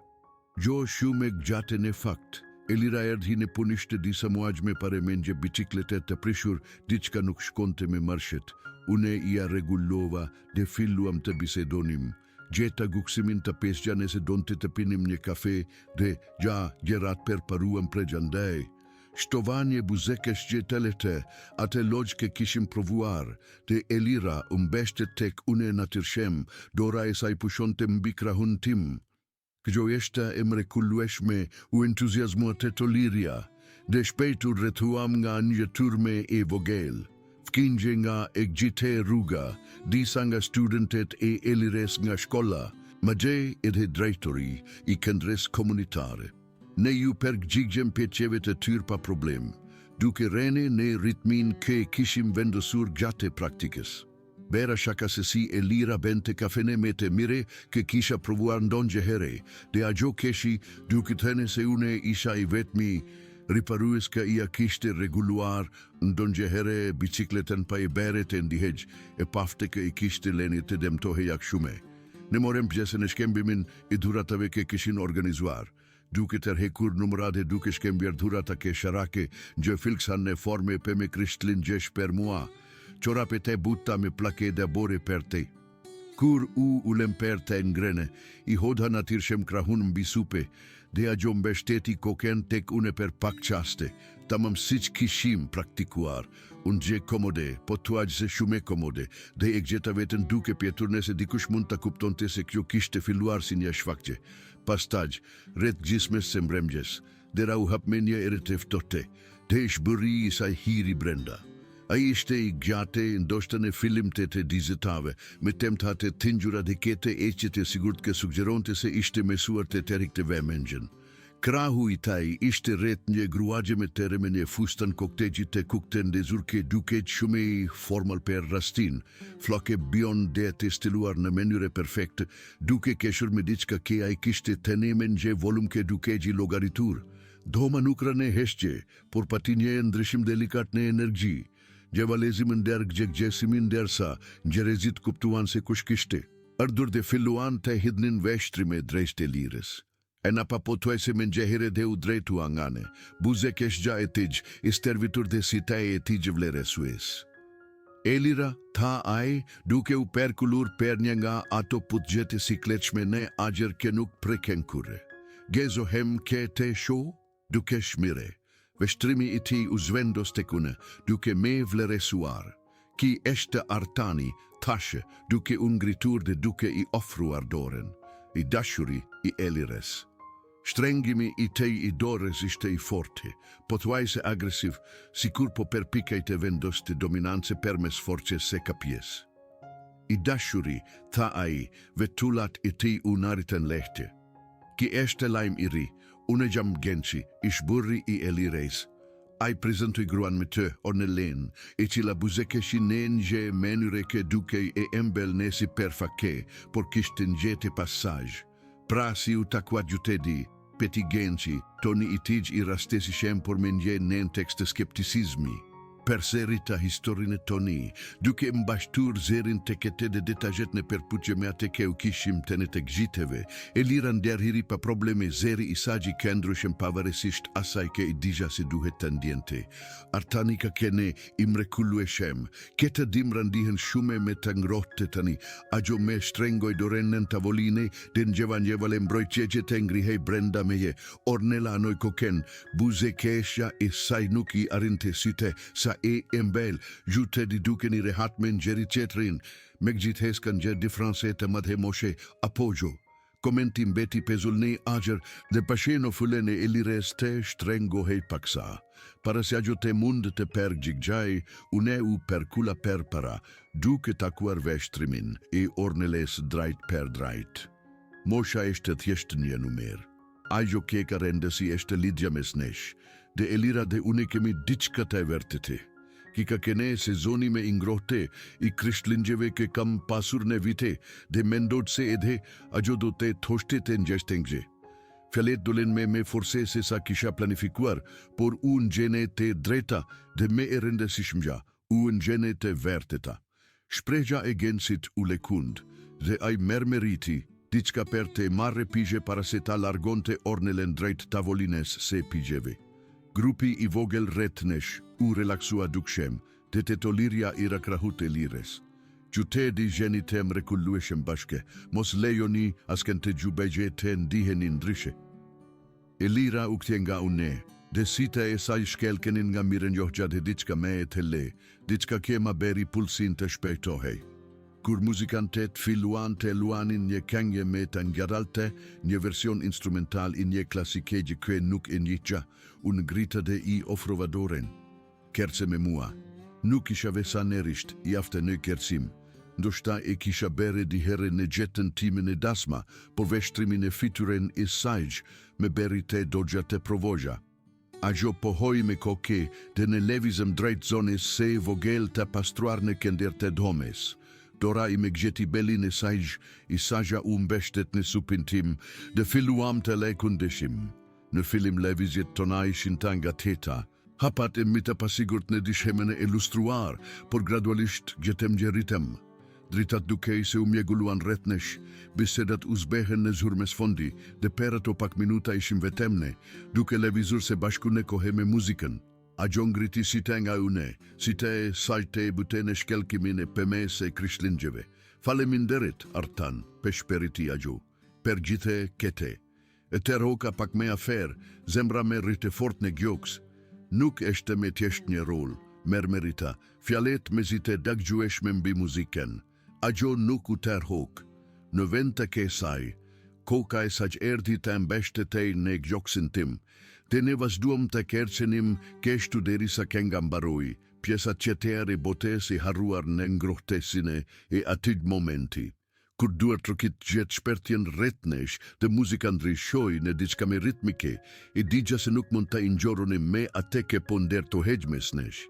Jo shumë gjatë në fakt, Elira erdhi në punishte disa muajme pare mendje bicikletet të prishur, diçka nuk shkonte me marshet. Une ia regullova dhe filluam të bisedonim. Gjeta guksimin të pesgja nëse donte të pinim një kafe dhe gjerat përparuam pregjandaj. Shtovanje buzekesh gjetelete, atë logj që kishim provuar, dhe Elira umbeshte tek une natyrshem, dora e saj pushon të mbi krahun tim. Kjo eshte e mrekullueshme u entuziasmua të liria, dhe shpejtu rrethuam nga një turme e vogël. Fkinje nga e gjite rruga, disa nga studentet e Elires nga shkolla, madje edhe drejtori I këndres komunitare. Ne ju përgjigjem peqeve të tyr pa problem, duke rene në ritmin që kishim vendosur gjatë praktikës. Bera shaka se si Elira bente kafene me të mire që kisha provuar ndonjë herë, dhe agjo keshi duke thënë se une isha I vetmi riparues ka ia kishte reguluar ndonjë herë bicikletën pa I bere të ndihegj e pafte ka I kishte leni të demtohe jak shume. Ne morem pjesën e shkembimin I dhuratave që kishin organizuar, duke tërhekur numrade duke shkembjer dhurata ke sharake gjë filksan në forme pe me krishtlin gjesh per mua, qorape te butta me plake dhe bore per te. Kur u ulem per te ngrene, I hodha natyrshem krahun mbi supe, dhe agjo mbeshteti koken tek une per pak qaste, tamam siç kishim praktikuar, unë gje komode, po tuaj se shume komode, dhe e gjeta vetën duke pjetur nëse dikush mund ta kuptonte se kjo kishte filluar si një shfaqje. Pastaj, rreth gjismes së mbrëmjes, dera u hap me një eret e ftohte, dhe shbëri I saj hiri brenda. A ishte I gjate ndoshta në film të dizetave, me temta të tingjura dhe kete eqet e sigurt që suggeronte se ishte mesuar të terik të vemengjen. Krahu I taj ishte rreth një gruagje me tere me një fustan koktegjit të kukten dhe zurke duket shumë I formal per rastin, floke bion dhe të stiluar në mënyre perfekte, duke keshur me diçka që ai kishte të nemen gje volum ke dukegji logaritur. Doma nuk rane heshqe, por pati një ndryshim delikat në energji. Gjevalezim ndërg gjesimin dersa njerëzit kuptuan se kush kishte. Ardhur dhe filluan të hidhnin veshtrim e drejt Elires. E na papotuese me njëhere dhe u drejtu angane, buze keshgja e tijgj, I stervitur dhe sitaj e tijgj vleresues. Elira, tha ai, duke u perkullur per një nga ato putgjete sikletshme në agjer ke nuk preken kure. Gezo hem ke te sho, duke shmire. Veshtrimi I ti u zvendos të kune, duke me vleresuar. Ki eshte artani, tashe, duke ngritur dhe duke I ofruar doren. I dashuri I Elires. Shtrengimi I tej I dores ishte I forte, pothuajse agresiv, sikur po përpikaj të vendos të dominance permes forces se kapjes. I dashuri, tha ai, vetullat I ti u naritën lehte. Ki eshte lajm I ri, une gjam genci, I shburri I Elires. Ai prezentoj gruan me të, o në len, e cila buzekeshi nenje menyre ke duke e embel nesi perfake, por kishte njete passaj. Pra si u takua gjutedi, peti genci, toni I tij I rastesi shem por menje nen tekst skepticizmi. Përserita historinë toni, duke mbashtur zerin të kete dhe detajet në përpuqe me atë ke u kishim të në të gjiteve, e lira ndërhiri pa probleme zeri i sagji këndrushem pavarësisht asaj ke i digja si duhet të ndjente. Artani ka kene i mrekullueshem, kete dim randihen shume me të ngrohte tani, agjo me strengoj doren në tavoline, den gjevale mbrojtjeje të ngrihej brenda meje, ornela anoj koken, buze kesha e saj nuk i arinte syte, sa e embel, gjute di duke një rehat me njeri qetrin, me gjithes kanë gjë diferanse të madhe moshe apogjo. Komenti mbeti pezullni agjer dhe pasheno fulene e lires te strengo hej paksa. Para se agjo te mund të per gjigjaj, une u per kula per para, duke takuar veshtrimin e orneles drajt per drajt. Mosha eshte thjesht një numer. Agjo keka rendesi eshte lidja mesnesh, dhe e lira dhe une kemi diçka të e vertete. Kika kene sezoni me ingrohte, i krishtlindjeve ke kam pasur në vite, dhe mendot se edhe, agjo do te thoshte të njështengje. Fjalet dolen me forse se sa kisha planifikuar, por unë gjene të dreta dhe me e rendesishmja, unë gjene të verteta. Shprehja e gensit u lekund, dhe aj mermeriti, diçka per te marre pije para se ta largonte ornelen drejt tavolines se pijeve. Grupi i vogël retnesh u relaksua dukshem, dhe të tolirja i rakrahut e lires. Gjute di gjenitem rekullueshem bashke, mos lejoni asken të gjubegje të ndihenin ndryshe. E lira u këtje nga une, dhe sita e saj shkelkenin nga miren johgja dhe diçka me e të le, diçka kema beri pulsin të shpejtohej. Kur muzikantet filluan të luanin një këngje me të ngjarralte, një version instrumental i një klasikegje kë nuk e njëqa, unë grita dhe i ofrova doren. Kerce me mua. Nuk isha vesa nerisht, jafte në kercim. Ndoshta e kisha bere di here në gjetën timin e dasma, por veshtrimin e fituren i sajgj me beri te dogja te provogja. Agjo pohoj me koke dhe në levizëm drejt zones se vogel të pastruar në kënder të domes. Dora i me gjeti belin e sajgj, i sajja u mbeshtet në supin tim, dhe filluam të le kundeshim. Në filim levizjet tona ishin tanga teta, hapat e mita pasigurt në dishemen e illustruar, por gradualisht gjetem gjeritem. Dritat dukej se u mjegulluan retnesh, bisedat uzbehen në zhurmes fondi, dhe perat o pak minuta ishim vetemne, duke levizur se bashku në kohe me muzikën. Agjo ngriti si te nga une, si te sajte bute në shkelkimin e pëmes e krishtlindjeve. Faleminderit, Artan, peshperiti agjo, per gjithe kete. E ter hoka pak me afer, zemra me rrite fort në gjoks. Nuk eshte me tjesht një rol, mermerita, fjalet me zite daggjuesh me mbi muziken. Agjo nuk u ter hok. Në vend të ke saj, koka e saq erdi të mbeshte tej në gjoksin tim, te ne vazhduam të kercenim keshtu derisa kenga mbaroi, pjesat qeter e botes i harruar në ngrohtesine e atyg momenti. Kur duar trokit gjet shpertjen retnesh dhe muzika ndryshoj në diçka me ritmike, e digja se nuk mund të ingjoroni me ate ke ponder të hejgjmesnesh.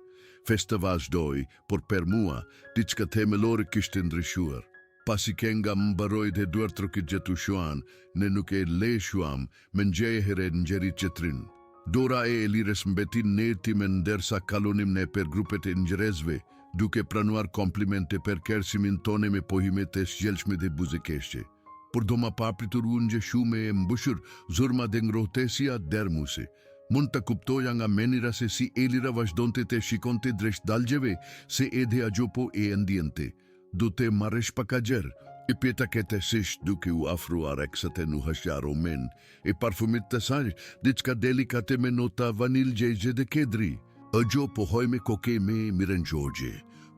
Festa vazhdoj, por per mua, diçka themelore kishte ndryshuar. Pasi kenga mbaroj dhe duar trokit gjetu shuan, ne nuk e le shuam, me nxeje here nxerit qetrin. Dora e Elires mbetin neti me ndersa kalonim ne per grupet e ngjërezve, duke pranuar komplimente per kersimin tone me pohimet e sgjelshme dhe buzekeshqe. Por do ma papritur unë gjë shume e mbushur, zurma dhe ngrohtesja dermuse. Mund të kuptoja nga menira se si Elira vazhdonte të shikonte dresht dalgjeve, se edhe agjo po e ndjente. Do te marresh pakagjer, e peta kete sisht duke u afruar eksate nu hashjaro men, e parfumit të saj, diçka delikate me nota vanil gjegje dhe kedri. Agjo pohoj me koke me miren gjogje,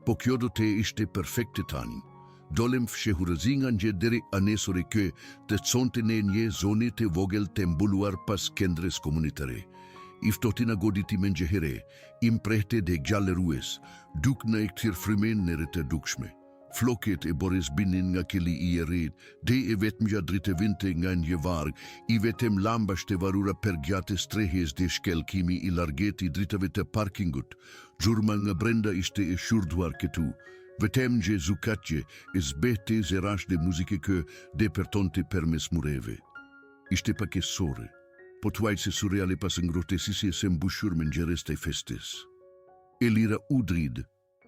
po kjo do te ishte perfekte tani. Dolem fshehurëzinga nje deri anesore kë të conte në një zoni të vogël të mbuluar pas kendres komunitare. Iftotina goditi me njëhere, imprehte dhe gjallerues, duk në e këtir frimen në rete dukshme. Floket e Boris binin nga kili i erit, dhe e vetëm gjadrite vinte nga një varg, i vetëm lambashte varura per gjate strehes dhe shkelkimi i largeti dritave të parkingut. Gjurma nga brenda ishte e shurduar këtu. Vetëm gjë zukatje e zbehte zerash dhe muzike kë dhe pertonte permes mureve. Ishte pak e sore, po tuajt se surreale pas ngrohtesisi e se mbushur me nxeres të festes. E lira udrid,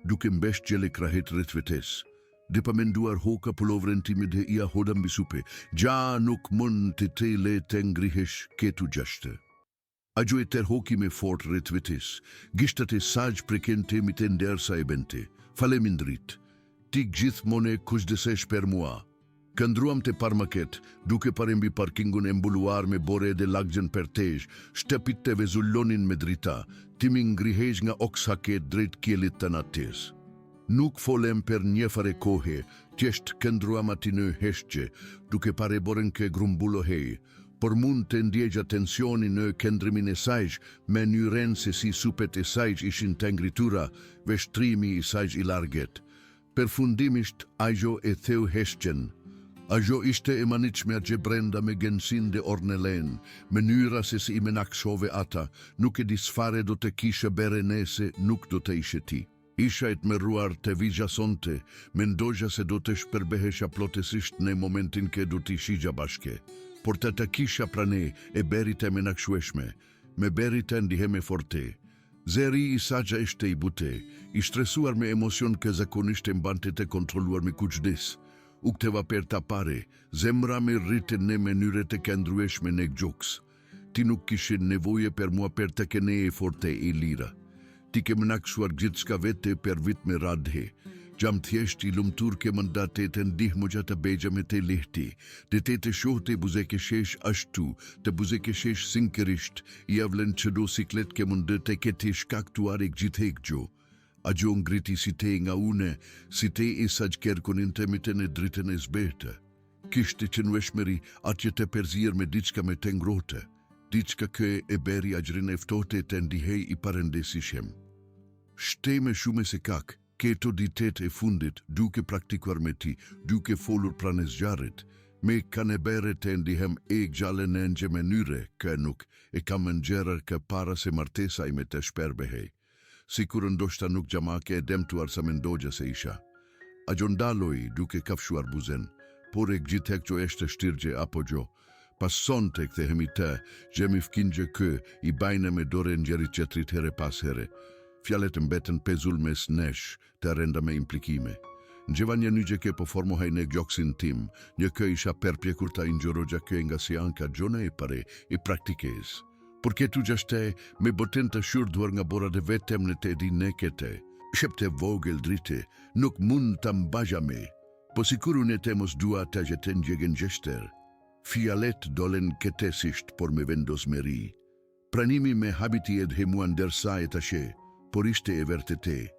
duke mbeshqele krahet rreth vetes. Dhe pa menduar hoka pullovren time dhe ia hodam bisupe, gja nuk mund të te le të ngrihesh ketu gjashte. Ajo e ter hoki me fort rreth vetes, gishtat e saj prekente mi të ndersa e bente. Falemindrit, ti gjithmonë kushdesesh për mua. Këndruam të parmaket, duke parembi parkingun e mbuluar me bore dhe lagjen për tej, shtepit të vezullonin me drita, ti mi ngrihesh nga okshaket drejt kjelit të nates. Nuk folem për një fare kohe, tjesht këndruam ati në heshqe, duke pare boren ke grumbullo hej, por mund të ndjegja tensionin në këndrimin e sajj, me njëren se si supet e sajj ishin të ngritura, veshtrimi i sajj i larget. Përfundimisht, ajo e theu heshqen. Ajo ishte e maniqme a brenda me gensin dhe ornelen, mënyra se si i menakshove ata, nuk e disfare do të kishe bere nese, nuk do të ishe ti. Isha e të meruar të vijasonte, me ndoja se do të shperbehesha plotësisht në momentin ke do t'i shigja bashke. Por të kisha prane e berit e menakshueshme, me berit e ndiheme forte. Zeri i sagja ishte i bute, i stresuar me emocion ke zakonisht e mbante të kontroluar me kuqdis. U këteva per ta pare, zemra me rritën në mënyre të këndrueshme në gjoks. Ti nuk kishin nevoje per mua per të kene e forte e lira. Ti ke mënakshuar gjithë shka vete per vit me radhe. Gjam thjesht i lumtur ke mandate të ndihmo gjatë begja me të lehti, dhe të shoh të buzeke shesh ashtu, të buzeke shesh sinkerisht, i avlen që do siklet ke mundet të keti shkaktuar e gjithë hekgjo. Ajo ngriti si te nga une, si te i sajkerkon intemiten e dritën e zbete. Kishte që nueshmeri atje të perzir me diçka me të ngrote, diçka kë e beri ajrin eftote të ndihej i parendesishem. Shte me shume se kak, keto ditet e fundit, duke praktikuar me ti, duke folur pranes gjarit, me kanë bere të ndihem e gjale në nxë mënyre, kë nuk e kam mëngjerar kë para se martesa i me të shperbehej. Sikur ndoshta nuk gjamake e demtuar sa mendogja se isha. Ajo ndaloi duke kafshuar buzen, por e gjithek që eshte shtirgje apo gjo. Pason të kthehemi të, gjemi fkinje kë, i bajnë me dore njerit qetrit here pas here. Fjalet mbeten pezull mes nesh, të renda me implikime. Njeva një një ke po formohaj në gjoksin tim, një kë isha perpjekur ta ingjorogja kë nga si anka gjone e pare i praktikez. Por ketu gjashte me boten të shurduar nga bora dhe vetem në të edin ne kete. Shepte vogel drite, nuk mund të mbaja me, po sikuru në temos dua të gjeten gjegen gjeshter. Fjalet dolen ketesisht por me vendos meri. Pranimi me habiti edhemuan dersa e tashe, por ishte e vertete.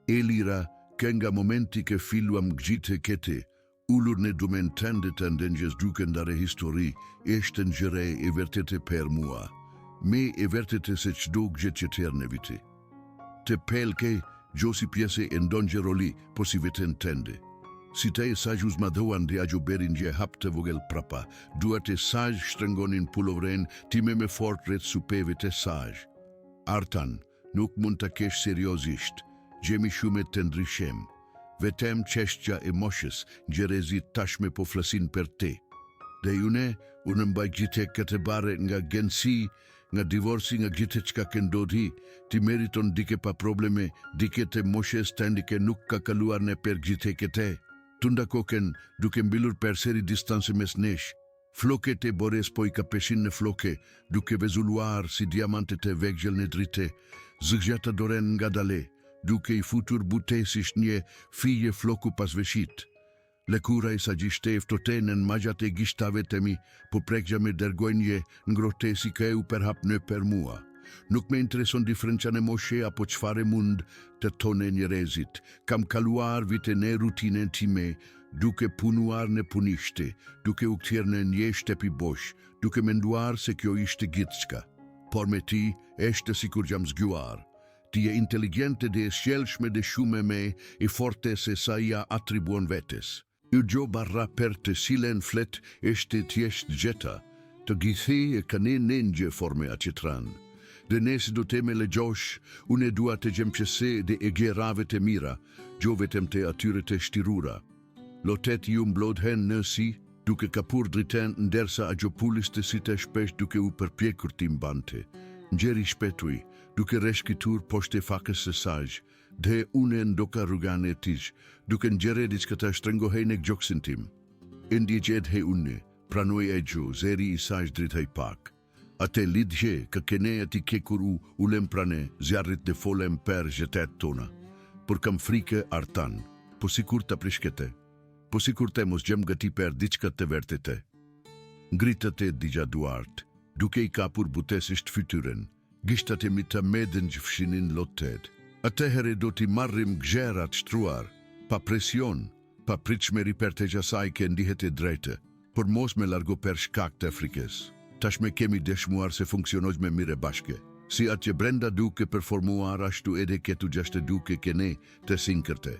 E lira, kenga momenti ke filluam gjite kete, ullur në dumen tende të ndengjes duken dare histori, eshte njëre e vertete per mua. Me e vertete se qdo gjet që tërë në viti. Të pelke, gjosi pjese e ndonjë roli, po si veten tende. Si te e saj uzmadhoan dhe ajo berin gje hap të vogel prapa, duat e saj shtrengonin pullovren time me fort ret supeve të saj. Artan, nuk mund të kesh seriosisht, gjemi shumet të ndryshem. Vetem qeshtja e moshës, gjerezit tashme po flasin për te. Dhe june, unë mbaj gjite këtë bare nga gensi, nga divorci nga gjithë qka këndodhi, ti meriton dike pa probleme, dike të moshes të ndike nuk ka kaluar në per gjithë këte. Tunda koken, duke mbilur per seri distanse mes nesh, floke të bores po i ka peshin në floke, duke vezuluar si diamante të vegjel në drite, zëgjata doren nga dale, duke i futur butesisht një fije floku pas veshit. Lekura i sa gjishte eftotenën majat e gishtave të mi, po prekja me dergojnje ngrote si ka e u perhap në per mua. Nuk me intereson diferenca në moshe apo qfare mund të tone njerezit. Kam kaluar vite në rutinen time, duke punuar në punishte, duke u këtjer në një shtepi bosh, duke menduar se kjo ishte gjithçka. Por me ti, eshte sikur jam zgjuar. Ti e inteligente dhe e sjelshme dhe shume me, i forte se sa ja atribuon vetes. U gjo barra per të silen flet eshte tjesht gjeta, të githi e kane nëngje forme a qitran. Dhe nesi do te me le gjosh, unë dua të gjemqese dhe e gjerave të mira, gjovetem të atyre të shtirura. Lotet ju mblodhen nësi, duke kapur driten ndersa a gjopulis të si të shpesh duke u përpjekur tim bante. Njeri shpetui, duke reshkitur poshte fakës së saj, dhe une ndoka rrugan e tij, duke ngjere diçka të shtrëngohej në gjoksin tim. Indi gjed he une, pranoj e gjo, zeri i saj drithaj pak. Ate lidhje ka kene ati ke kur ulem prane, zjarrit dhe folem per jetet tona. Por kam frike artan, po sikur të prishkete, po sikur të mos gjem gati per diçka të vertete. Ngritate digja duart, duke i kapur butesisht fytyren, gishtate mi të meden gjfshinin lotet. Atëhere do t'i marrim gjerat shtruar, pa presion, pa pritshmeri per të gjasaj ke ndihet e drejte, por mos me largo per shkak të Afrikës. Tashme kemi dëshmuar se funksionoj me mire bashke. Si atë që brenda duke performuar ashtu edhe ketu gjashte duke kene të sinkërte.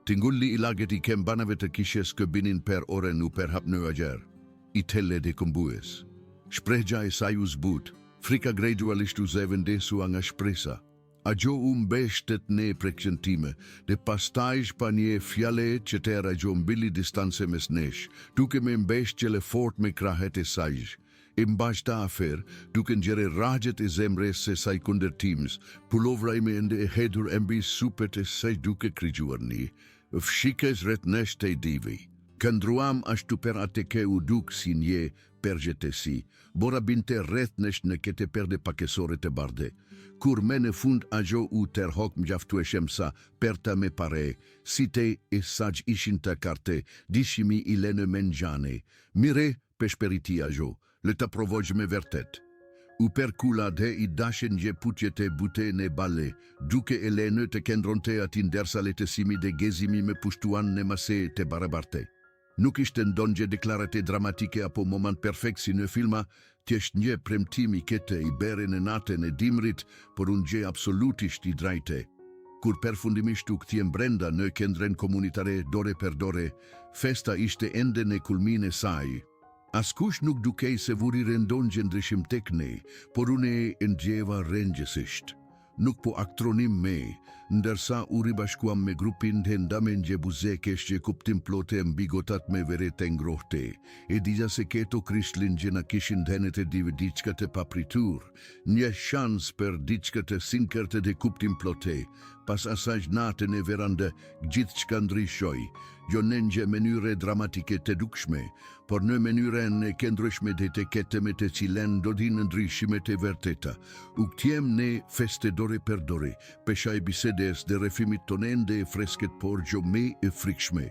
Tingulli i laget i kem banave të kishes kë binin per oren u per hapnë agjer. I telle de këmbues. Shprehja e saj u zbut, frika gradualisht u zevendesu nga shpresa. A gjo u mbeshtet ne prekshentime, dhe pastaj pa një fjale që te era gjo mbili distance mes nesh, duke me mbesht që le fort me krahet e saj. E mbash ta afer, duke njere rajet e zemres se saj kunder teams, pulovra ime ende e hedur mbi supet e saj duke krigjuar një, fshikes ret nesh te divi. Këndruam ashtu per ateke u duk si nje pergjete si, bora binte rreth nesh në kete perde pakesore të barde. Kur me në fund a gjo u terhok mjaftu e shemsa perta me pare, si te e saj ishin të karte, dishimi i lene menjane. Mire, peshperiti a gjo, le të provojgjë me vertet. U per kula dhe i dashen gje putjete bute në bale, duke e lene të kendronte atin dersa le të simi dhe gezimi me pushtuan në mase të barabarte. Nuk ishte ndonjë deklarate dramatike apo moment perfekt si në filma, thjesht një premtim i kete i bere në natën e dimrit, por unë gje absolutisht i drejte. Kur përfundimisht u kthiem brenda në kendren komunitare dore per dore, festa ishte ende në kulmin e saj. Askush nuk dukej se vuri rendon gjendrishim tek ne, por unë e ndjeva rëngjësisht. Nuk po aktronim me, ndërsa u ribashkuam me grupin dhe ndame nje buzekesh që kuptim plote mbi gotat me vere të ngrohte, e dija se keto krishlin që na kishin dhenet e dive diçka të papritur, një shans për diçka të sinkërte dhe kuptim plote, pas asaj natën e verande gjithë çka ndryshoj, jo në një mënyre dramatike të dukshme, por në mënyrën e këndryshme dhe të keteme të cilen do di në ndryshime të vërteta. U këtjem ne feste dore per dore, pesha e bisedes dhe refimit tonen dhe fresket por gjo me e frikshme.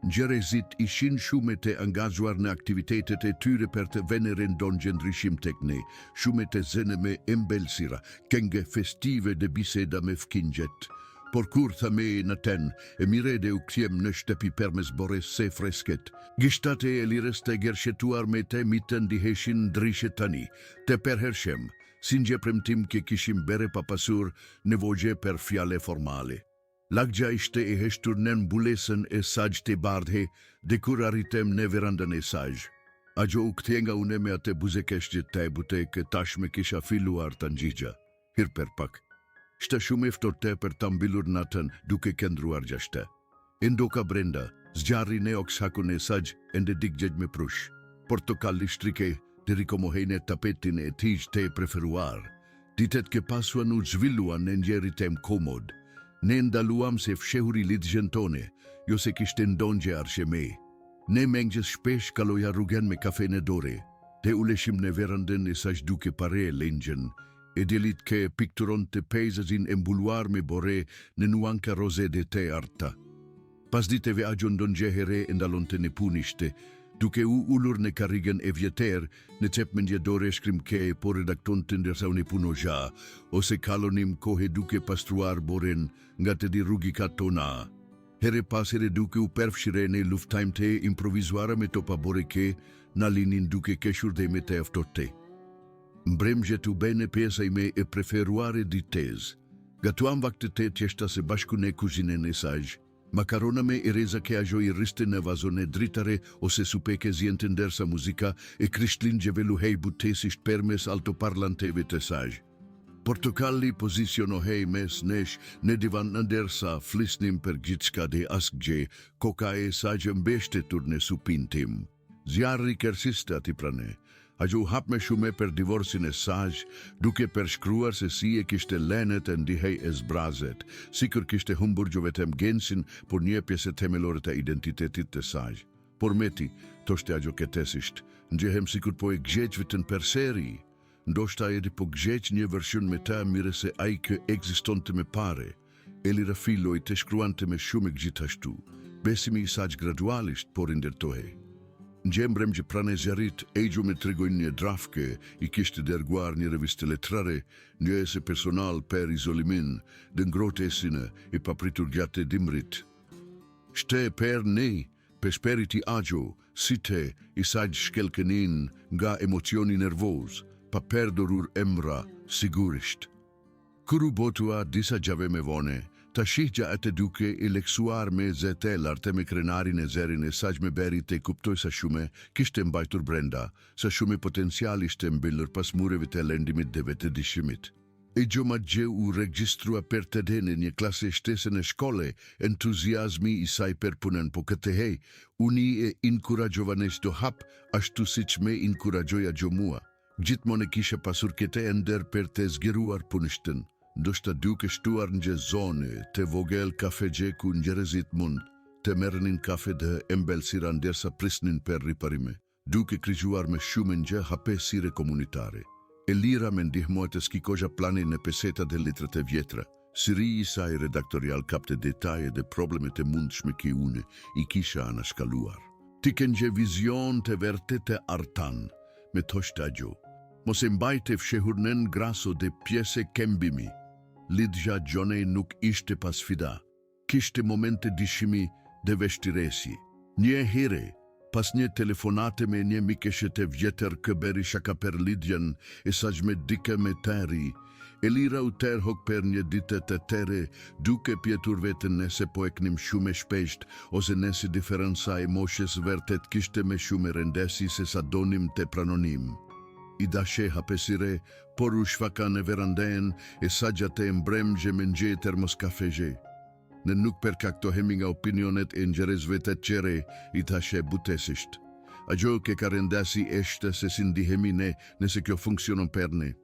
Njerëzit ishin shumë të angazhuar në aktivitetet e tyre për të vene rendon gjendrishim tek ne, shumë të zene me embelsira, kenge festive dhe biseda me fkingjet. Por kur tha me në ten, e mirede u këtjem në shtepi permes bores se fresket. Gishtate e lires të gershetuar me te mitën diheshin ndrishet tani, të perhershem, sin gje premtim ke kishim bere papasur nevogje per fjale formale. Lagja ishte e heshtur nën mbulesën e saj të bardhe, dhe kur arritem në verandën e saj. A gjo u këtjenga une me atë buzekeshtë të bute kë tashme kisha filuar të ngjigja. Hir per pak. Shta shumë eftorte për të mbilur natën duke këndruar gjashte. Endoka brenda, zjarri ne okshakun e saj ende diggjegj me prush. Portokalli shtrike të rikomohejnë tapetin e tij të preferuar. Ditet ke pasuan u zhvilluan në njerit tem komod. Ne ndaluam se fshehuri lidhjen tone, jo se kishte ndonjë arsye me. Ne mengjës shpesh kaloja rrugen me kafe në dore, te uleshim në verandën e saj duke pare lengjen, e delit ke pikturon të pejzazin e mbuluar me bore në nuanka roze dhe te arta. Pas diteve agjon don gjehere e ndalon të në punishte, duke u ullur në karrigen e vjeter, në cep mendje dore shkrimke po redakton të ndërsa unë punoja, ose kalonim kohe duke pastruar boren nga të di rrugikat tona. Here pasere duke u perfshire në luftajmë të improvizuara me topa boreke, na linin duke keshur dhe me të eftote. Mbremgjet u bene pjesa ime e preferuare ditez. Gatuam vakte të tjeshta se bashku në kuzinen e saj. Makarona me e reza ke ajo i riste në vazone dritare ose supeke zjente ndersa muzika e krishtlin gjevelu hej butesisht permes altoparlanteve të saj. Portokalli pozicionohej mes nesh në divan ndersa flisnim për gjithçka dhe askgje, koka e saj mbeshtetur në supin tim. Zjarri kersiste ati prane. Ajo hap me shumë për divorcin e saj, duke përshkruar se si e kishte lenet e ndihej e zbrazet, sikur kishte humbur jo vetëm gensin, por një pjesë themelore të identitetit të saj. Por meti, thoshte ajo ketesisht, ndjehem sikur po e gjeq vetën për seri. Ndoshta edi po gjeq një version me ta mire se ai kë ekzistonte me pare. Elira filloi të shkruante me shumë gjithashtu. Besimi i saj gradualisht, por ndërtohej. Gjembrem që pranë e zjarit, Ejo me tregojnë një drafke, i kishte dërguar një revistë letrare, një ese personal per izolimin, dhe ngrotesine i papritur gjatë dimrit. Shte per ne, pesperiti Ajo, si te, i saj shkelkenin nga emocioni nervoz, pa perdurur emra sigurisht. Kuru botua disa gjave me vone, ta shihja atë duke i leksuar me zetelar të me krenarin e zerin e saj me beri të kuptoj sa shume kishte mbajtur brenda, sa shume potencial ishte mbyllur pas mureve të lendimit dhe vetë dishimit. Ejo ma gjeu u regjistrua per të dene një klase shtesën e shkolle, entuziazmi i saj per punën, po këtë hej, uni e inkurajovanes do hap, ashtu si që me inkurajjoja gjo mua. Gjithmonë e kisha pasur kete ender per të zgjeruar punështën. Ndoshta duke shtuar një zone të vogel kafegje ku njerëzit mund të merrnin kafe dhe embelsira ndërsa prisnin për riparime, duke krijuar me shumë një hapësire komunitare. Elira me ndihmoj të skikoja planin në peseta dhe litrat e vjetra. Siri i saj redaktorial kapte detaje dhe problemet e mundshme ki une i kisha anashkaluar. Ti ken një vizion të vërtetë artan, me thoshte Ajo. Mos e mbajte fshehurnen graso dhe pjese kembimi. Lidja Gjonej nuk ishte pas sfida. Kishte momente dishimi dhe veshtiresi. Një here, pas një telefonate me një mikeshet e vjetër këberi shaka per lidjen e saj me dike me teri, Elira u terhok per një dite të tere, duke pjetur vetën nëse po e knim shumë e shpesht, ose nëse diferenca e moshes vërtet kishte me shumë e rendesi se sa donim të pranonim. I dashe hapesire, por u shfaka në verandajen e sajat e mbremgje me nxje termoskafegje. Në nuk përkaktohemi nga opinionet e njerëzve të qere, i thashe butesisht. Ajo ke ka rendasi eshte se si ndihemi ne nëse kjo funksionon per ne.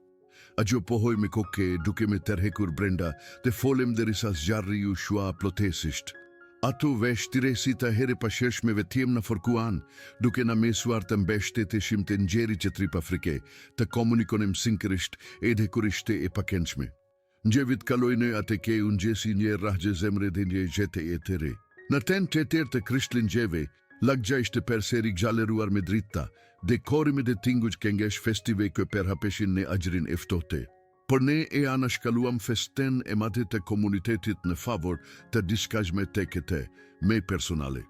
Ajo pohoj me koke duke me terhekur brenda dhe folem derisa zjarri u shua plotesisht. Ato veshtire si të here pasheshme vetjem në forkuan, duke në mesuar të mbeshtet e shim të njeri që trip Afrike, të komunikonim sinkërisht edhe kurishte e pakenshme. Njevit kalojnë atë ke unë gjesi një rahgje zemre dhe një gjete e tere. Në ten të tërë të krishtlin gjeve, lagja ishte per seri gjaleruar me dritta, dhe korime dhe tinguj kengesh festive kë per hapeshin në ajrin eftote. Por ne e anashkaluam festen e matet të komunitetit në favor të diskajme tekete, me personale.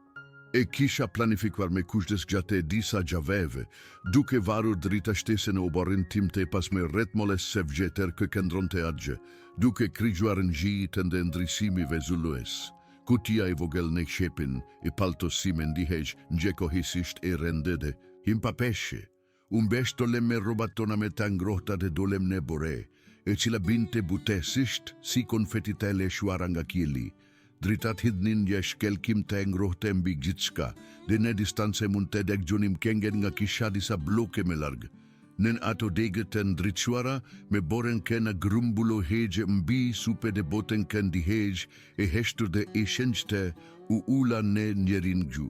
E kisha planifikuar me kushtes gjate disa gjaveve, duke varur drita shtese në oborin tim të pas me retmoles se vjeter kë këndron të adgje, duke krigjuar në gjitën dhe ndrisimi vezullues. Kutia e vogel në shepin, i paltosime ndihej njëkohisisht e rendede, him pa peshe. Umbesh dolem me robat tona me ta ngrohta dhe dolem në bore, e cila binte butesisht si konfetit e leshuara nga kjeli. Dritat hidnin një shkelkim të ngrohte mbi gjithçka, dhe në distanse mund të degjunim kengen nga kisha disa bloke me largë. Nën ato degët të ndriçuara, me boren kena grumbulo hegje mbi supe dhe boten këndi hegj, e heshtur dhe e shenjte u ula në njerin gju.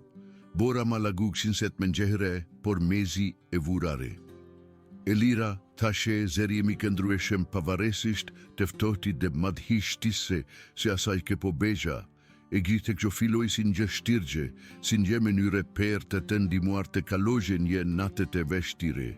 Bora malaguk sinset me njehre, por mezi e vurare. Elira thashe zerjemi këndrueshem pavaresisht teftohti dhe madhishtise se asaj ke po beja, e gjithë kjo filoj si një shtirgje, si një mënyre per të të ndimuar të kalojë një natet e veshtire,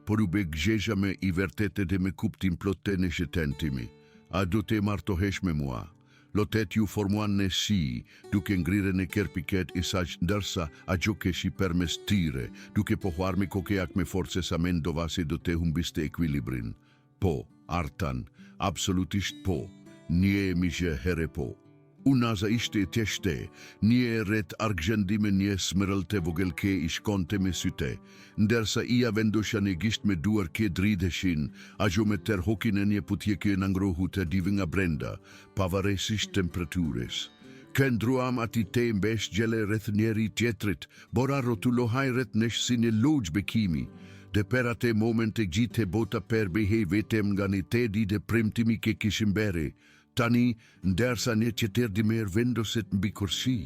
por u begjeja me i vërtetet dhe me kuptim plote në shetentimi. A do të martohesh me mua? Lotet ju formuan në si, duke ngrire në kerpiket i saq ndërsa a gjo keshi permestire, duke pohuar me kokeak me force sa mendova se do te humbiste equilibrin. Po, artan, absolutisht po, një mishë here po. Unaza ishte e tjeshte, një ret argëndime një smërëlte vogelke i shkonte me syte, ndërsa ia vendosha një gisht me duar ke dridheshin, a gjo me terhokin e një putjeke në ngrohu të divi nga brenda, pavaresisht temperatures. Këndruam ati te mbesh gjele rreth njeri tjetrit, bora rotulohaj rreth nesh si një logj bekimi, De per atë moment e gjithë bota perbehe vetëm nga një tedi dhe premtimi ke kishim bere. Tani, ndërsa një qëtër di merë vendoset mbi kursi,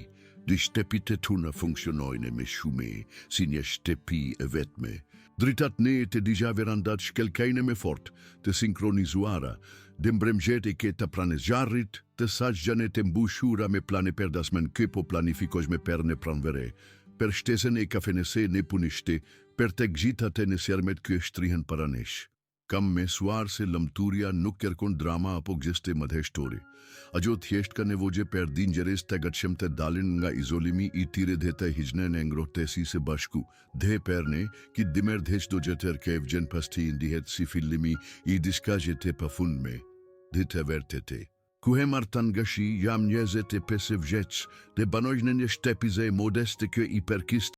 dhe shtepit e tuna funksionojnë me shume, si një shtepi e vetme. Dritat ne të digja verandat shkelkajnë me fort, të sinkronizuara, dhe mbremgjet e ke të prane zjarrit, të saq gjanet e mbushura me plane perdasmen këpo planifikoj me per në pranvere. Per shtesen e kafenese ne punishte, per të gjitat e në sermet kë shtrihen paranesh. Kam mesuar se lëmturia nuk kërkon drama apo gjeste madheshtori. Ajo thjesht ka nevojë për dingjeres të gatshëm të dalin nga izolimi i tyre dhe të higjnen e ngrohtësi së bashku. Dhe perne, ki dimer dheq do gjetër ke evgjen pas ti ndihet si fillimi i diska gjete pafundme. Dhe të vërtete. Ku he martan gashi jam 25 vjeç dhe banoj në një shtepize modeste kë i perkist